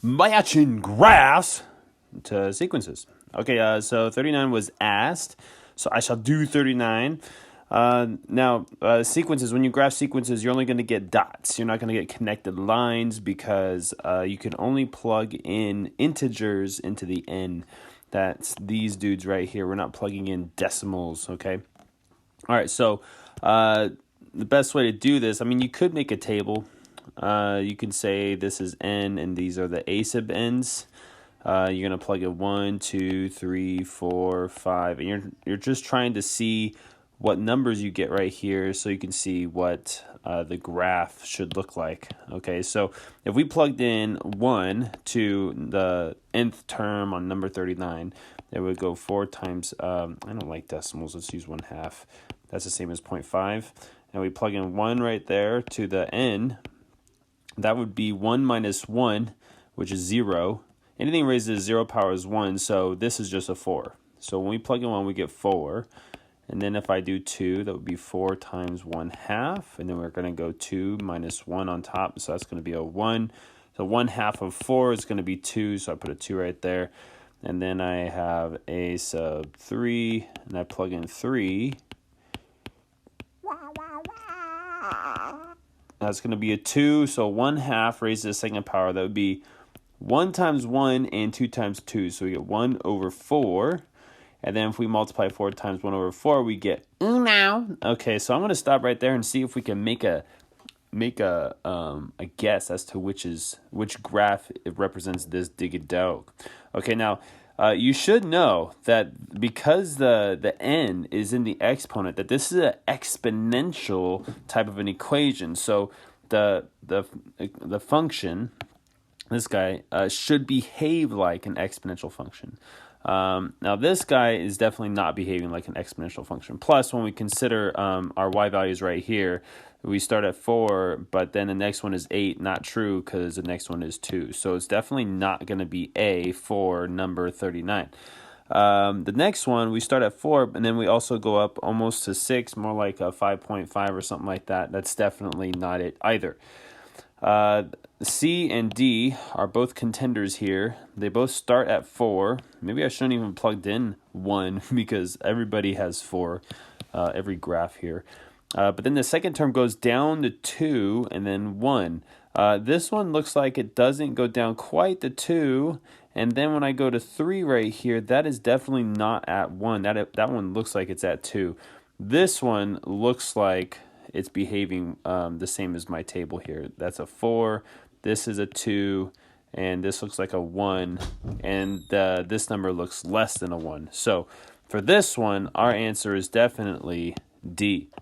matching graphs to sequences. Okay, so 39 was asked, so I shall do 39. Now, sequences, when you graph sequences, you're only going to get dots. You're not going to get connected lines because you can only plug in integers into the n. That's these dudes right here. We're not plugging in decimals, okay? All right, so the best way to do this, I mean, you could make a table. You can say this is n and these are the a sub n's. You're gonna plug in 1, 2, 3, 4, 5, and you're just trying to see what numbers you get right here, so you can see what the graph should look like. Okay, so if we plugged in 1 to the nth term on number 39, it would go 4 times. I don't like decimals. Let's use 1/2. That's the same as 0.5. And we plug in 1 right there to the n. That would be 1 minus 1, which is 0. Anything raised to 0 power is 1, so this is just a 4. So when we plug in 1, we get 4. And then if I do 2, that would be 4 times 1/2. And then we're going to go 2 minus 1 on top, so that's going to be a 1. So 1/2 of 4 is going to be 2, so I put a 2 right there. And then I have a sub 3, and I plug in 3. That's going to be a 2, so 1/2 raised to the second power. That would be 1 times 1 and 2 times 2. So we get 1 over 4. And then if we multiply 4 times 1 over 4, we get uno. Okay, so I'm going to stop right there and see if we can make a guess as to which graph it represents this dig-a-dog. Okay, now you should know that because the n is in the exponent, that this is an exponential type of an equation. So the function, this guy, should behave like an exponential function. Now this guy is definitely not behaving like an exponential function. Plus, when we consider our y values right here, we start at 4, but then the next one is 8. Not true, because the next one is 2. So it's definitely not going to be a for number 39. The next one, we start at 4, and then we also go up almost to 6, more like a 5.5 or something like that. That's definitely not it either. C and D are both contenders here. They both start at 4. Maybe I shouldn't even plugged in 1 because everybody has 4, every graph here. But then the second term goes down to 2 and then 1. This one looks like it doesn't go down quite to 2. And then when I go to 3 right here, that is definitely not at 1. That one looks like it's at 2. This one looks like it's behaving the same as my table here. That's a 4. This is a 2. And this looks like a 1. And this number looks less than a 1. So for this one, our answer is definitely D.